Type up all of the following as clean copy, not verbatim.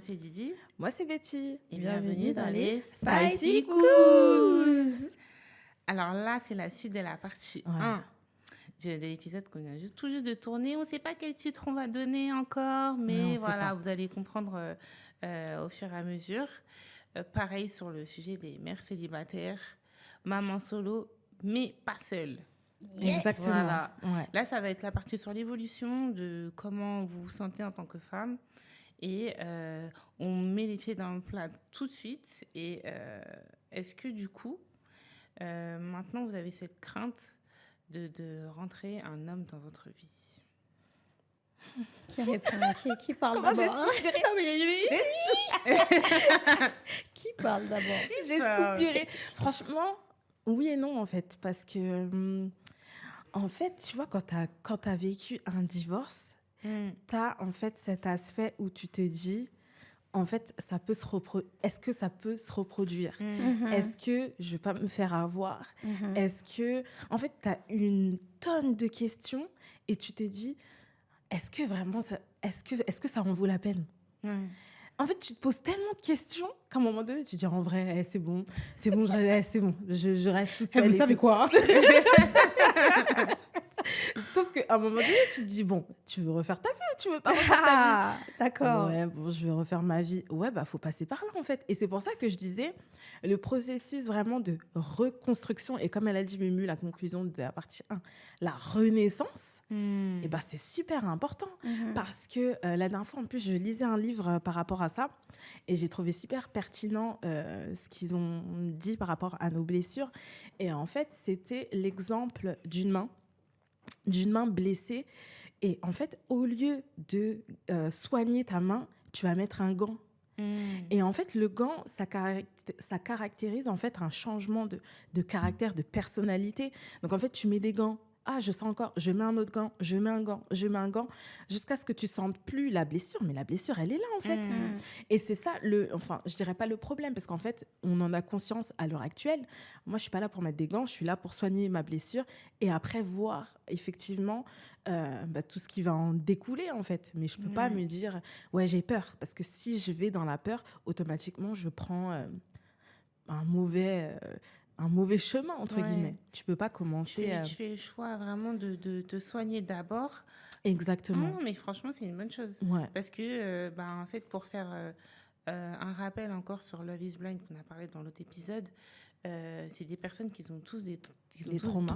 c'est Didi. Moi, c'est Betty. Et bienvenue dans les Spicy Coos. Alors là, c'est la suite de la partie 1 de l'épisode qu'on vient tout juste de tourner. On ne sait pas quel titre on va donner encore, mais voilà, vous allez comprendre au fur et à mesure. Pareil sur le sujet des mères célibataires, maman solo, mais pas seule. Yes. Exactement. Voilà. Ouais. Là, ça va être la partie sur l'évolution de comment vous vous sentez en tant que femme. Et on met les pieds dans le plat tout de suite. Et est-ce que du coup, maintenant, vous avez cette crainte de rentrer un homme dans votre vie? Qui répond? Qui parle Comment d'abord? Qui parle d'abord? J'ai soupiré. Franchement, oui et non, en fait. Parce que, en fait, tu vois, quand t'as vécu un divorce, t'as en fait cet aspect où tu te dis, en fait, est-ce que ça peut se reproduire? Est-ce que je vais pas me faire avoir? Est-ce que, en fait, t'as une tonne de questions et tu te dis, est-ce que vraiment est-ce que ça en vaut la peine? En fait, tu te poses tellement de questions qu'à un moment donné, tu te dis, en vrai, c'est bon, je reste toute seule. Vous savez quoi? Sauf qu'à un moment donné, tu te dis, bon, tu veux refaire ta vie ou tu veux pas refaire ta vie? D'accord. Ouais, bon, je vais refaire ma vie. Ouais, faut passer par là, en fait. Et c'est pour ça que je disais, le processus vraiment de reconstruction, et comme elle a dit, Mumu, la conclusion de la partie 1, la renaissance, et c'est super important. Parce que la dernière fois, en plus, je lisais un livre par rapport à ça, et j'ai trouvé super pertinent ce qu'ils ont dit par rapport à nos blessures. Et en fait, c'était l'exemple d'une main blessée. Et en fait, au lieu de soigner ta main, tu vas mettre un gant. Et en fait, le gant, ça caractérise en fait un changement de caractère, de personnalité. Donc en fait, tu mets des gants. Ah, je sens encore, je mets un autre gant, je mets un gant, jusqu'à ce que tu sentes plus la blessure. Mais la blessure, elle est là, en fait. Et c'est ça, je dirais pas le problème, parce qu'en fait, on en a conscience à l'heure actuelle. Moi, je suis pas là pour mettre des gants, je suis là pour soigner ma blessure et après voir, effectivement, tout ce qui va en découler, en fait. Mais je peux pas me dire, ouais, j'ai peur. Parce que si je vais dans la peur, automatiquement, je prends un mauvais chemin, entre guillemets. Tu peux pas commencer... Tu fais le choix vraiment de te soigner d'abord. Exactement. Non, mais franchement, c'est une bonne chose. Ouais. Parce que, en fait, pour faire un rappel encore sur Love is Blind, qu'on a parlé dans l'autre épisode, c'est des personnes qui ont tous des traumas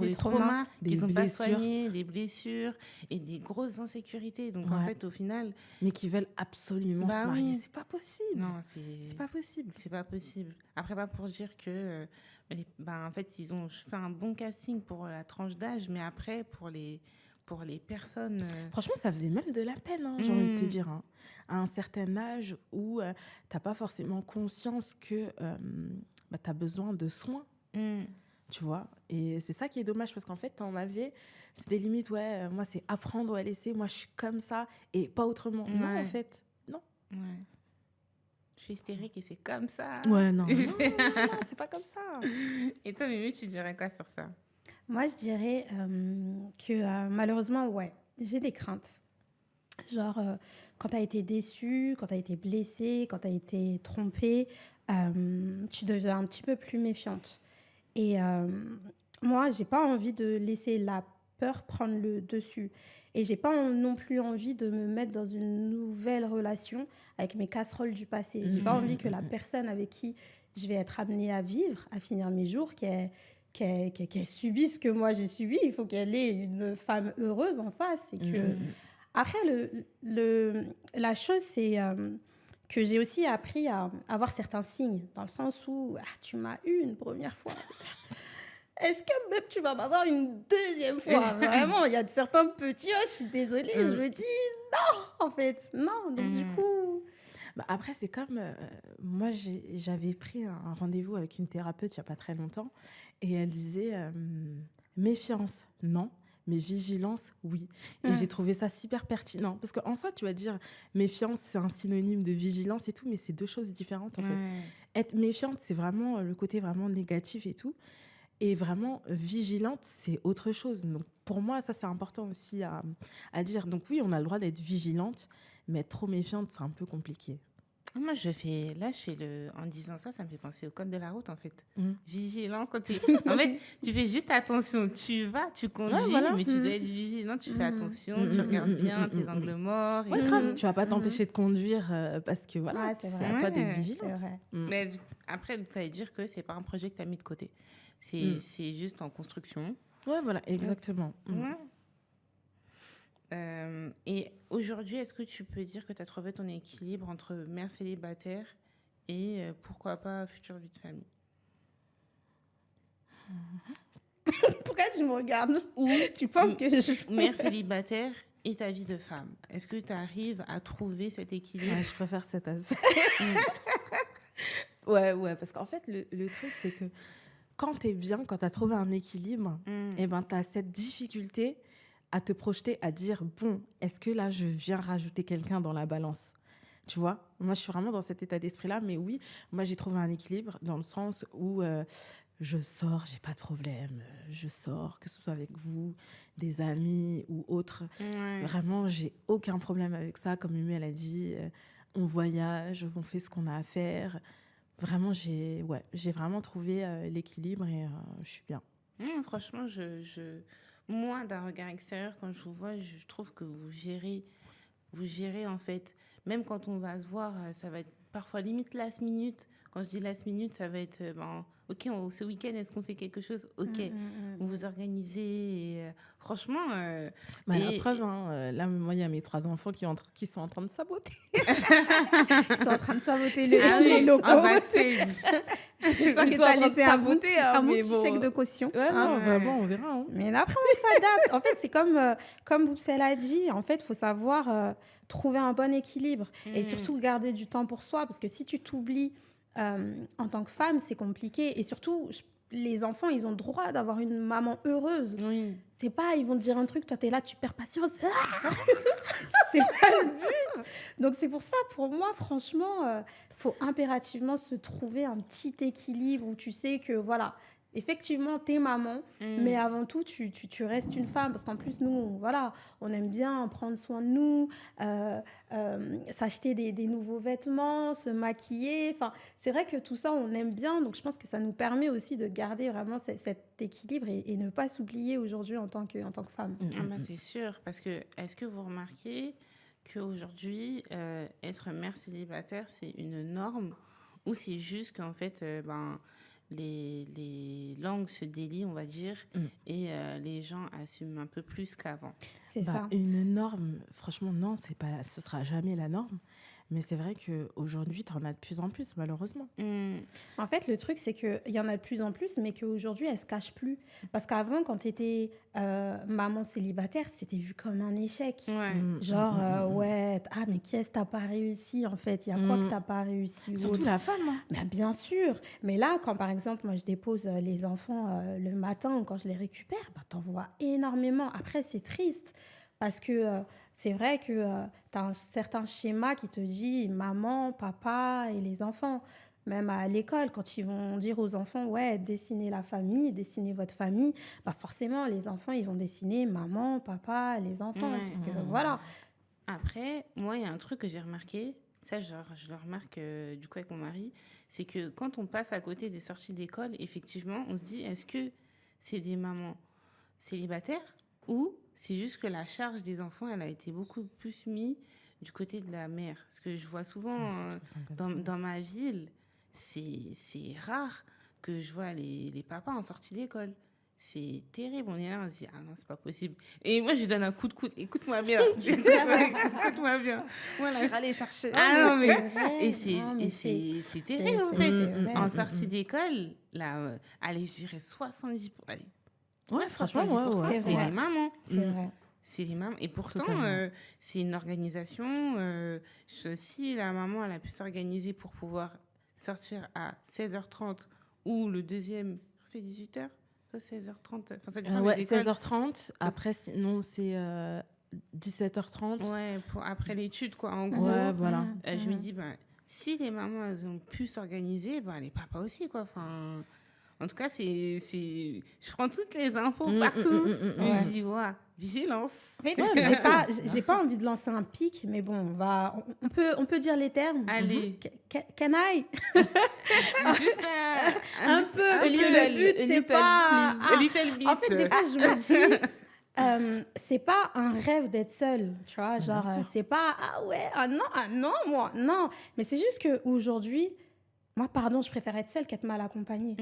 qu'ils n'ont pas soignés, des blessures et des grosses insécurités. Donc, en fait, au final... Mais qui veulent absolument se marier. C'est pas possible. Non, c'est pas possible. C'est pas possible. Après, pas pour dire que... en fait, ils ont fait un bon casting pour la tranche d'âge, mais après, pour les personnes... Franchement, ça faisait même de la peine, j'ai envie de te dire. À un certain âge où t'as pas forcément conscience que t'as besoin de soins, tu vois. Et c'est ça qui est dommage, parce qu'en fait, c'est des limites, moi, c'est apprendre ou à laisser, moi, je suis comme ça et pas autrement. Non, en fait, non. Ouais. Je suis hystérique et c'est comme ça. Ouais, non, c'est pas comme ça. Et toi, Mimi, tu dirais quoi sur ça? Moi, je dirais que malheureusement, j'ai des craintes. Genre, quand tu as été déçue, quand tu as été blessée, quand tu as été trompée, tu deviens un petit peu plus méfiante. Et moi, j'ai pas envie de laisser la peur prendre le dessus. Et j'ai pas non plus envie de me mettre dans une nouvelle relation avec mes casseroles du passé. J'ai pas envie que la personne avec qui je vais être amenée à vivre, à finir mes jours, qu'elle subisse ce que moi j'ai subi. Il faut qu'elle ait une femme heureuse en face. Et que... Après, la chose, c'est que j'ai aussi appris à avoir certains signes, dans le sens où tu m'as eu une première fois. Est-ce que même tu vas m'avoir une deuxième fois? Vraiment, il y a certains petits, je suis désolée, je me dis non, en fait, non. Donc du coup... après, c'est comme... moi, j'avais pris un rendez-vous avec une thérapeute il n'y a pas très longtemps, et elle disait, méfiance, non. Mais vigilance, oui. Et j'ai trouvé ça super pertinent. Parce qu'en soi, tu vas dire, méfiance, c'est un synonyme de vigilance et tout, mais c'est deux choses différentes, en fait. Être méfiante, c'est vraiment le côté vraiment négatif et tout. Et vraiment, vigilante, c'est autre chose. Donc, pour moi, ça, c'est important aussi à dire. Donc, oui, on a le droit d'être vigilante, mais être trop méfiante, c'est un peu compliqué. Moi, en disant ça, ça me fait penser au code de la route, en fait. Vigilance, en fait, tu fais juste attention. Tu conduis, mais tu dois être vigilant. Tu fais attention, tu regardes bien tes angles morts. Ouais, grave. Tu vas pas t'empêcher de conduire parce que, voilà, c'est c'est à toi d'être vigilante. Mais après, ça veut dire que c'est pas un projet que tu as mis de côté. C'est juste en construction. Ouais, voilà, exactement. Et aujourd'hui, est-ce que tu peux dire que tu as trouvé ton équilibre entre mère célibataire et pourquoi pas future vie de famille? Pourquoi tu me regardes? Ou tu penses que je... Mère célibataire et ta vie de femme. Est-ce que tu arrives à trouver cet équilibre? Je préfère cet aspect. Ouais, parce qu'en fait, le truc, c'est que quand tu es bien, quand tu as trouvé un équilibre, et ben, tu as cette difficulté à te projeter, à dire, bon, est-ce que là, je viens rajouter quelqu'un dans la balance? Tu vois, moi, je suis vraiment dans cet état d'esprit-là. Mais oui, moi, j'ai trouvé un équilibre dans le sens où je sors, j'ai pas de problème. Je sors, que ce soit avec vous, des amis ou autres. Vraiment, j'ai aucun problème avec ça. Comme Mimi, elle a dit, on voyage, on fait ce qu'on a à faire. Vraiment, j'ai vraiment trouvé l'équilibre et je suis bien. Franchement, moi, d'un regard extérieur, quand je vous vois, je trouve que vous gérez en fait. Même quand on va se voir, ça va être parfois limite last minute. Quand je dis last minute, ça va être, ok, ce week-end, est-ce qu'on fait quelque chose? Ok, vous vous organisez. Et, franchement... la preuve, là, moi, il y a mes 3 enfants qui sont en train de saboter. Ils sont en train de saboter les locaux. J'espère que tu as laissé un petit chèque de caution. Ouais, bon, on verra. Mais après, on s'adapte. En fait, c'est comme Boubsel a dit, en fait, il faut savoir trouver un bon équilibre et surtout garder du temps pour soi. Parce que si tu t'oublies en tant que femme, c'est compliqué. Et surtout, les enfants, ils ont le droit d'avoir une maman heureuse. C'est pas, ils vont te dire un truc, toi, t'es là, tu perds patience. C'est pas le but. Donc, c'est pour ça, pour moi, franchement, faut impérativement se trouver un petit équilibre où tu sais que, voilà, effectivement, t'es maman, mais avant tout, tu restes une femme. Parce qu'en plus, nous, voilà, on aime bien prendre soin de nous, s'acheter des nouveaux vêtements, se maquiller. Enfin, c'est vrai que tout ça, on aime bien. Donc, je pense que ça nous permet aussi de garder vraiment cet équilibre et ne pas s'oublier aujourd'hui en tant que femme. C'est sûr. Parce que, est-ce que vous remarquez qu'aujourd'hui, être mère célibataire, c'est une norme ou c'est juste qu'en fait, les langues se délient, on va dire, et les gens assument un peu plus qu'avant. C'est ça. Une norme, franchement, non, ce sera jamais la norme. Mais c'est vrai qu'aujourd'hui, tu en as de plus en plus, malheureusement. En fait, le truc, c'est qu'il y en a de plus en plus, mais qu'aujourd'hui, elles ne se cachent plus. Parce qu'avant, quand tu étais maman célibataire, c'était vu comme un échec. Ouais, mais qu'est-ce que tu n'as pas réussi, en fait? Il y a quoi que tu n'as pas réussi? Surtout la femme. Bien sûr. Mais là, quand par exemple, moi, je dépose les enfants le matin ou quand je les récupère, t'en vois énormément. Après, c'est triste parce que... c'est vrai que tu as un certain schéma qui te dit maman, papa et les enfants. Même à l'école, quand ils vont dire aux enfants, ouais, dessinez la famille, dessinez votre famille, forcément, les enfants, ils vont dessiner maman, papa, les enfants. Puisque, voilà. Après, moi, il y a un truc que j'ai remarqué, ça, je le remarque du coup avec mon mari, c'est que quand on passe à côté des sorties d'école, effectivement, on se dit, est-ce que c'est des mamans célibataires ou c'est juste que la charge des enfants, elle a été beaucoup plus mise du côté de la mère. Parce que je vois souvent dans ma ville, c'est rare que je vois les papas en sortie d'école. C'est terrible. On est là, on se dit, ah non, c'est pas possible. Et moi, je lui donne un coup de coude. Écoute-moi bien. Écoute-moi bien. Voilà. Je vais aller chercher. C'est terrible, en fait. En sortie d'école, là, allez, je dirais 70%. Allez. Ouais, franchement, c'est les mamans. C'est vrai. C'est les mamans. Et pourtant, c'est une organisation. Si la maman, elle a pu s'organiser pour pouvoir sortir à 16h30 ou le deuxième, c'est 18h. 16h30. Enfin, ça dépend Ouais, des écoles. 16h30. Après, sinon, c'est 17h30. Ouais, après l'étude, quoi, en gros. Ouais, voilà. Je me dis, si les mamans, elles ont pu s'organiser, les papas aussi, quoi. Enfin, en tout cas, je prends toutes les infos partout. Je me dis, vigilance. En fait, j'ai pas envie de lancer un pic, mais bon, on peut dire les termes. Allez. Canaille. Juste Un peu. Le but, c'est pas... A little bit. En fait, des fois, je me dis... c'est pas un rêve d'être seule, tu vois, genre c'est pas non moi non, mais c'est juste que aujourd'hui moi pardon, je préfère être seule qu'être mal accompagnée.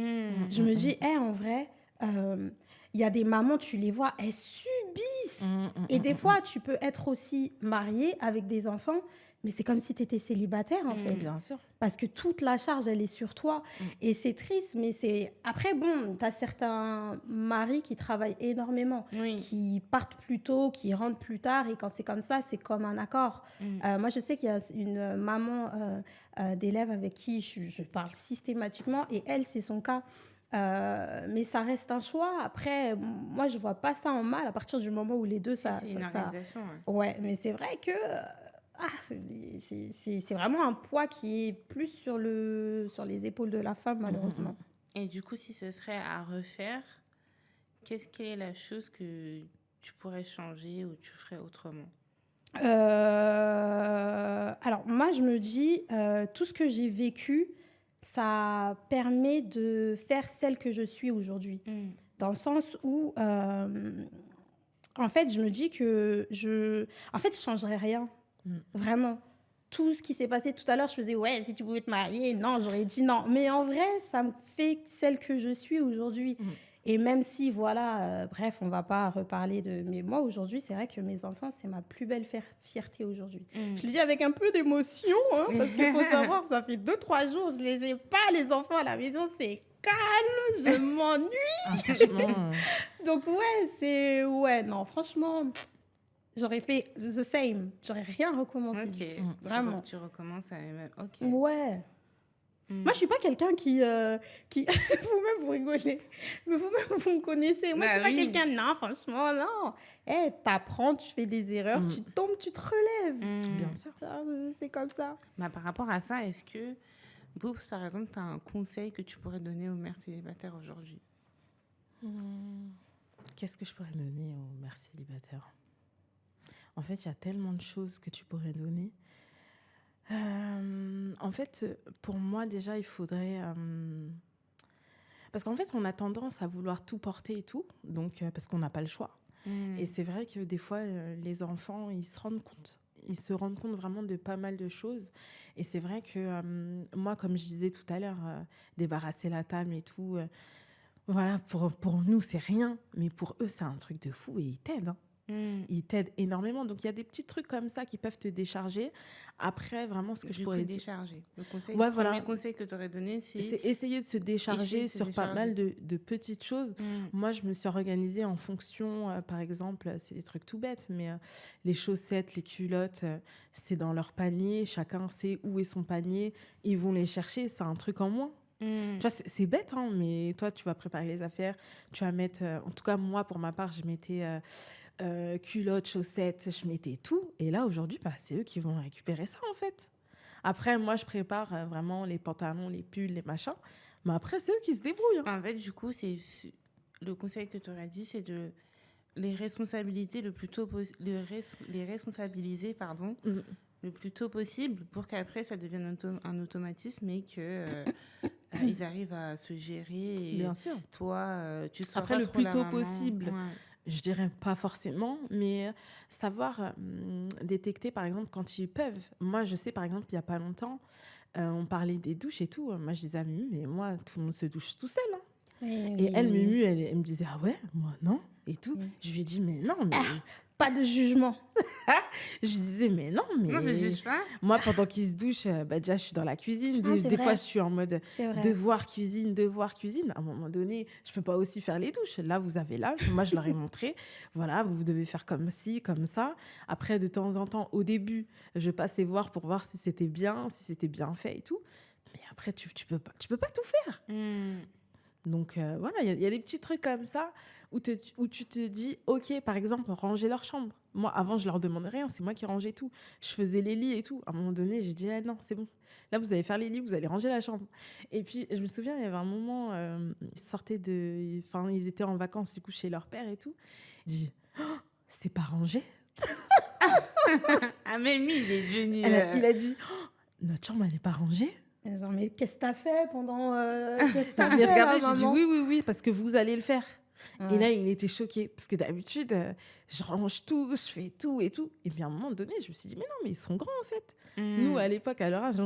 Je me dis en vrai il y a des mamans, tu les vois, elles subissent et des fois tu peux être aussi mariée avec des enfants, mais c'est comme si tu étais célibataire en fait. Bien sûr. Parce que toute la charge, elle est sur toi. Et c'est triste, mais c'est... Après, bon, tu as certains maris qui travaillent énormément, qui partent plus tôt, qui rentrent plus tard. Et quand c'est comme ça, c'est comme un accord. Moi, je sais qu'il y a une maman d'élève avec qui je parle systématiquement. Et elle, c'est son cas. Mais ça reste un choix. Après, moi, je vois pas ça en mal à partir du moment où les deux, c'est une organisation. Ouais, mais c'est vrai que... c'est vraiment un poids qui est plus sur les épaules de la femme, malheureusement. Et du coup, si ce serait à refaire, quelle est la chose que tu pourrais changer ou tu ferais autrement? Alors, moi, je me dis, tout ce que j'ai vécu, ça permet de faire celle que je suis aujourd'hui. Dans le sens où, en fait, je me dis que je changerais rien. Vraiment. Tout ce qui s'est passé tout à l'heure, je faisais, si tu pouvais te marier, non, j'aurais dit non. Mais en vrai, ça me fait celle que je suis aujourd'hui. Et même si, voilà, bref, on ne va pas reparler de... Mais moi, aujourd'hui, c'est vrai que mes enfants, c'est ma plus belle fierté aujourd'hui. Je le dis avec un peu d'émotion, parce qu'il faut savoir, ça fait 2-3 jours, je ne les ai pas, les enfants à la maison, c'est calme, je m'ennuie. Franchement. Donc, non, franchement... J'aurais fait the same. J'aurais rien recommencé. Ok. Vraiment. Tu recommences à... Ok. Ouais. Moi, je suis pas quelqu'un qui... vous-même, vous rigolez. Mais vous-même, vous me connaissez. Moi, je suis pas quelqu'un... Non, franchement, non. T'apprends, tu fais des erreurs, tu tombes, tu te relèves. Bien sûr. C'est comme ça. Par rapport à ça, est-ce que, Boubs, par exemple, tu as un conseil que tu pourrais donner aux mères célibataires aujourd'hui? Qu'est-ce que je pourrais donner aux mères célibataires? En fait, il y a tellement de choses que tu pourrais donner. En fait, pour moi, déjà, il faudrait... Parce qu'en fait, on a tendance à vouloir tout porter et tout, donc, parce qu'on n'a pas le choix. Et c'est vrai que des fois, les enfants, ils se rendent compte. Ils se rendent compte vraiment de pas mal de choses. Et c'est vrai que moi, comme je disais tout à l'heure, débarrasser la table et tout, voilà, pour nous, c'est rien. Mais pour eux, c'est un truc de fou et ils t'aident, hein. Ils t'aident énormément. Donc, il y a des petits trucs comme ça qui peuvent te décharger. Après, vraiment, ce que je pourrais dire... décharger. Le premier conseil que tu aurais donné, c'est essayer de se décharger sur pas mal de petites choses. Moi, je me suis organisée en fonction, par exemple, c'est des trucs tout bêtes, mais les chaussettes, les culottes, c'est dans leur panier. Chacun sait où est son panier. Ils vont les chercher. C'est un truc en moins. Tu vois, c'est bête, hein, mais toi, tu vas préparer les affaires. Tu vas mettre... en tout cas, moi, pour ma part, je mettais... culottes, chaussettes, je mettais tout. Et là, aujourd'hui, c'est eux qui vont récupérer ça, en fait. Après, moi, je prépare vraiment les pantalons, les pulls, les machins. Mais après, c'est eux qui se débrouillent. En fait, du coup, c'est le conseil que tu aurais dit, c'est de les responsabiliser le plus tôt les responsabiliser, le plus tôt possible pour qu'après, ça devienne un automatisme et que... ils arrivent à se gérer. Et bien sûr. Toi, tu seras après, pas le trop plus la tôt maman. possible. Je dirais pas forcément, mais savoir détecter, par exemple, quand ils peuvent. Moi, je sais, par exemple, il y a pas longtemps, on parlait des douches et tout. Moi, je disais à Mumu, mais moi, tout le monde se douche tout seul. Hein. Et elle, Mumu, elle me disait, ah ouais, moi, non, et tout. Je lui ai dit, mais non, mais... Pas de jugement. Je lui disais, mais non, mais... Non, je juge pas. Moi, pendant qu'ils se douchent, déjà, je suis dans la cuisine. Des fois, je suis en mode devoir cuisine. À un moment donné, je peux pas aussi faire les douches. Là, vous avez l'âge. Moi, je leur ai montré. Voilà, vous devez faire comme ci, comme ça. Après, de temps en temps, au début, je passais voir pour voir si c'était bien fait et tout. Mais après, tu peux pas tout faire. Donc, voilà, il y a des petits trucs comme ça où tu te dis, OK, par exemple, ranger leur chambre. Moi, avant, je leur demandais rien. C'est moi qui rangeais tout. Je faisais les lits et tout. À un moment donné, j'ai dit, ah, non, c'est bon. Là, vous allez faire les lits, vous allez ranger la chambre. Et puis, je me souviens, il y avait un moment, ils sortaient enfin, ils étaient en vacances, du coup, chez leur père et tout. Il dit, oh, c'est pas rangé. Ah, même lui, il est devenu... Il a dit, oh, notre chambre, elle n'est pas rangée. Et genre, mais qu'est-ce que t'as fait pendant... qu'est-ce que t'as Je l'ai fait, regardé, là, j'ai dit, maman? oui, parce que vous allez le faire. Ouais. Et là, il était choqué. Parce que d'habitude, je range tout, je fais tout et tout. Et puis à un moment donné, je me suis dit, mais non, mais ils sont grands en fait. Nous, à l'époque, à leur âge,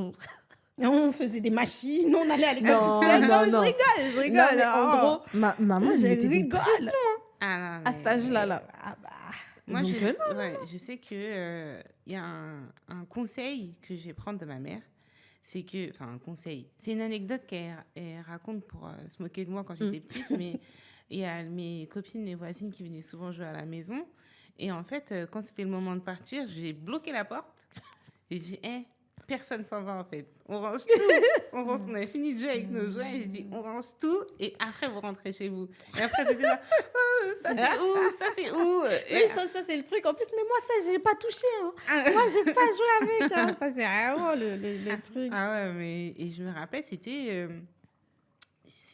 On faisait des machines, on allait à l'école Non, toute seule. non, Je non. rigole. Non, mais en oh. gros, maman, elle Je mettait des rigole. pressions Ah, non, à cet âge-là. Là. Ah bah... Moi, Donc, je sais que y a un conseil que je vais prendre de ma mère. C'est que, enfin, un conseil. C'est une anecdote qu'elle raconte pour se moquer de moi quand j'étais petite, mais il y a mes copines, mes voisines qui venaient souvent jouer à la maison. Et en fait, quand c'était le moment de partir, j'ai bloqué la porte. Et j'ai dit, personne s'en va en fait. On range tout. On a fini de jouer avec nos jouets. Et j'ai dit, on range tout. Et après, vous rentrez chez vous. Et après, c'était là, oh, ça c'est où? Ça c'est où? Oui, ça c'est le truc. En plus, mais moi, ça, j'ai pas touché. Hein. Moi, j'ai pas joué avec. Hein. Ça, c'est vraiment le truc. Ah ouais, mais... Et je me rappelle, c'était,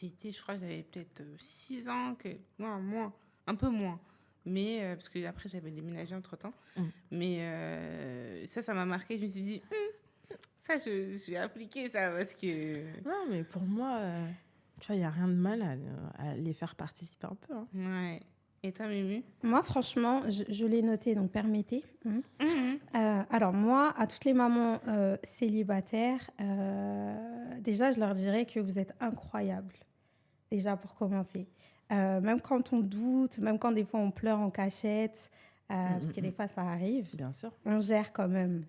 je crois que j'avais peut-être 6 ans, non, moins, un peu moins. Mais, parce que après j'avais déménagé entre-temps. Mais ça m'a marqué. Je me suis dit, ça, je vais appliquer ça parce que... Non, mais pour moi, tu vois, il n'y a rien de mal à les faire participer un peu. Hein. Ouais. Et toi, Mumu? Moi, franchement, je l'ai noté, donc permettez. Alors, moi, à toutes les mamans célibataires, déjà, je leur dirais que vous êtes incroyables. Déjà, pour commencer. Même quand on doute, même quand des fois on pleure en cachette, parce que des fois ça arrive, Bien sûr. on gère quand même.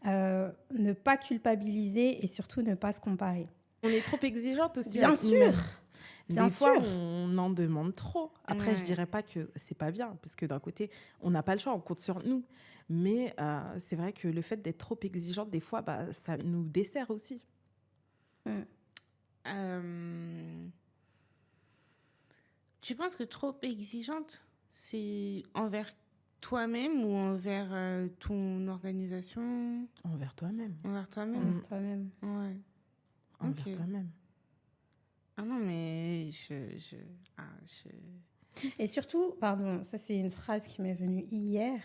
Ne pas culpabiliser et surtout ne pas se comparer. On est trop exigeante aussi. Bien avec sûr. nous-mêmes. Bien Des fois, sûr. on en demande trop. Après, je Ouais. dirais pas que c'est pas bien, parce que d'un côté, on n'a pas le choix, on compte sur nous. Mais c'est vrai que le fait d'être trop exigeante, des fois, ça nous dessert aussi. Tu penses que trop exigeante, c'est envers toi-même ou envers ton organisation? Envers toi-même. Envers toi-même? Toi-même. Ouais. Envers Ok. toi-même. Ah non, mais Et surtout, pardon, ça c'est une phrase qui m'est venue hier.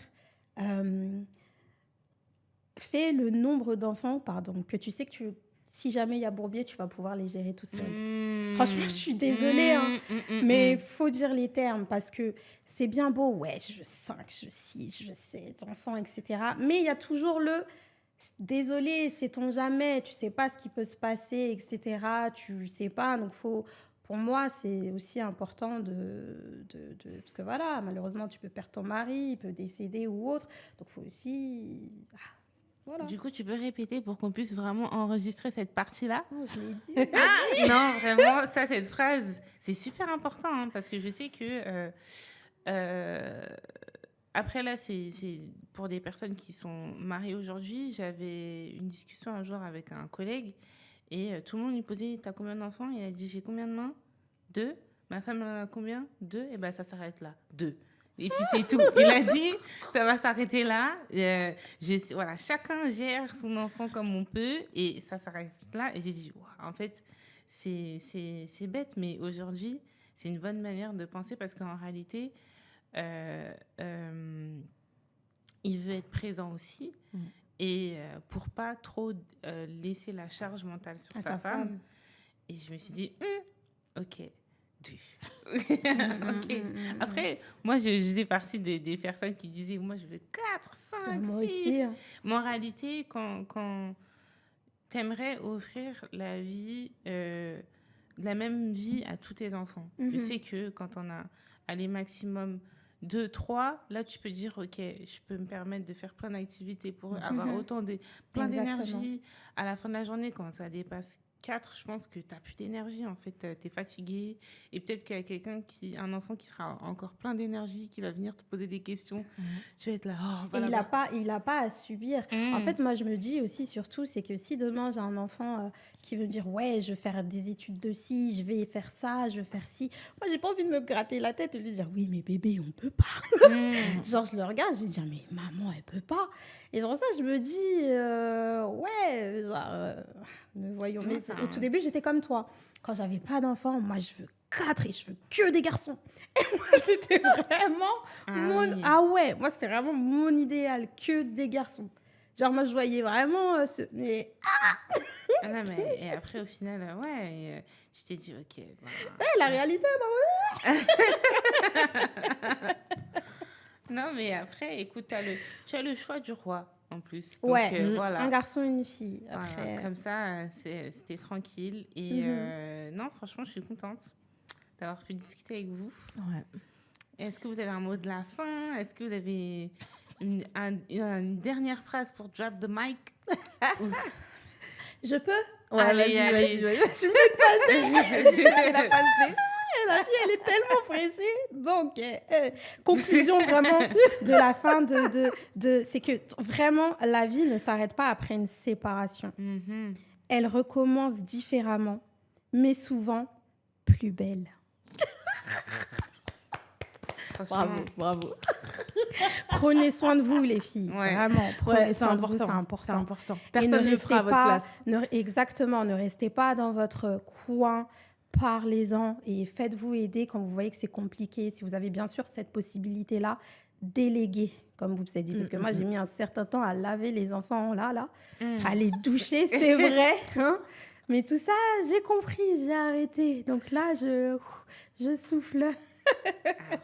Fais le nombre d'enfants, que tu sais que si jamais il y a bourbier, tu vas pouvoir les gérer toute seule. Franchement, je suis désolée, mais faut dire les termes parce que c'est bien beau. Ouais, je veux 5, je veux 6, je veux 7 enfants, etc. Mais il y a toujours désolé, sait-on jamais, tu sais pas ce qui peut se passer, etc. Tu sais pas, donc pour moi, c'est aussi important parce que voilà, malheureusement, tu peux perdre ton mari, il peut décéder ou autre, donc faut aussi... Voilà. Du coup, tu peux répéter pour qu'on puisse vraiment enregistrer cette partie-là? Oh, je l'ai dit. Non, vraiment, ça, cette phrase, c'est super important hein, parce que je sais que... après, là, c'est pour des personnes qui sont mariées aujourd'hui. J'avais une discussion un jour avec un collègue et tout le monde lui posait, t'as combien d'enfants? Il a dit, j'ai combien de mains? 2. Ma femme en a combien? 2. Et ben ça s'arrête là. 2. Et puis c'est tout. Il a dit, ça va s'arrêter là. Voilà, chacun gère son enfant comme on peut et ça s'arrête là. Et j'ai dit, wow, en fait, c'est bête, mais aujourd'hui, c'est une bonne manière de penser parce qu'en réalité, il veut être présent aussi et pour pas trop laisser la charge mentale sur sa femme. Et je me suis dit, ok, 2. Ok. Après, moi, je faisais partie des personnes qui disaient, moi, je veux 4, 5, Moi 6. aussi. Mais en réalité, quand tu aimerais offrir la vie, la même vie à tous tes enfants, je sais que quand on a allé maximum 2, 3, là, tu peux dire, ok, je peux me permettre de faire plein d'activités pour eux, avoir plein d'énergie à la fin de la journée quand ça dépasse 4, je pense que tu n'as plus d'énergie, en fait. Tu es fatigué. Et peut-être qu'il y a un enfant qui sera encore plein d'énergie, qui va venir te poser des questions. Tu vas être là, oh, Et voilà. il a pas à subir. En fait, moi, je me dis aussi, surtout, c'est que si demain, j'ai un enfant qui veut me dire, ouais, je veux faire des études de ci, je vais faire ça, je veux faire ci. Moi, j'ai pas envie de me gratter la tête et de lui dire, oui, mais bébé, on peut pas. Genre, je le regarde, je lui dis, mais maman, elle peut pas. Et c'est pour ça que je me dis, ouais, genre, nous voyons. Mais au tout début, j'étais comme toi. Quand j'avais pas d'enfant, moi, je veux 4 et je veux que des garçons. Et moi, c'était vraiment oui. Ah ouais, moi, c'était vraiment mon idéal, que des garçons. Genre, moi, je voyais vraiment mais Non, mais et après, au final, tu t'es dit, ok. Bah... la réalité, Non, mais après, écoute, tu as le choix du roi, en plus. Donc, ouais, voilà. un garçon, une fille. Après. Voilà, comme ça, c'était tranquille. Et non, franchement, je suis contente d'avoir pu discuter avec vous. Ouais. Est-ce que vous avez un mot de la fin? Est-ce que vous avez une dernière phrase pour drop the mic? Je peux? Ouais, allez. Tu me La passer. La fille, elle est tellement pressée. Donc, conclusion vraiment de la fin c'est que vraiment, la vie ne s'arrête pas après une séparation. Elle recommence différemment, mais souvent plus belle. Bravo. Prenez soin de vous, les filles. Ouais. Vraiment, prenez soin de vous, c'est C'est important. important. Et Personne ne fera à votre place. Exactement, ne restez pas dans votre coin. Parlez-en et faites-vous aider quand vous voyez que c'est compliqué. Si vous avez bien sûr cette possibilité-là, déléguez, comme vous avez dit. Parce que moi, j'ai mis un certain temps à laver les enfants là, à les doucher, c'est vrai. Hein, mais tout ça, j'ai compris, j'ai arrêté. Donc là, je souffle.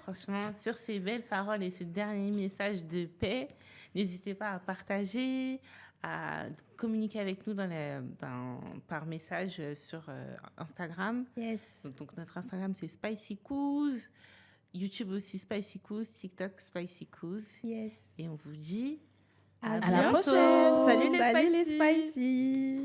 Franchement, sur ces belles paroles et ce dernier message de paix, n'hésitez pas à partager, à communiquer avec nous par message sur Instagram. Yes. Donc, notre Instagram, c'est Spicy Coos. YouTube aussi, Spicy Coos. TikTok, Spicy Coos. Yes. Et on vous dit À la prochaine. Salut les Salut les Spicy.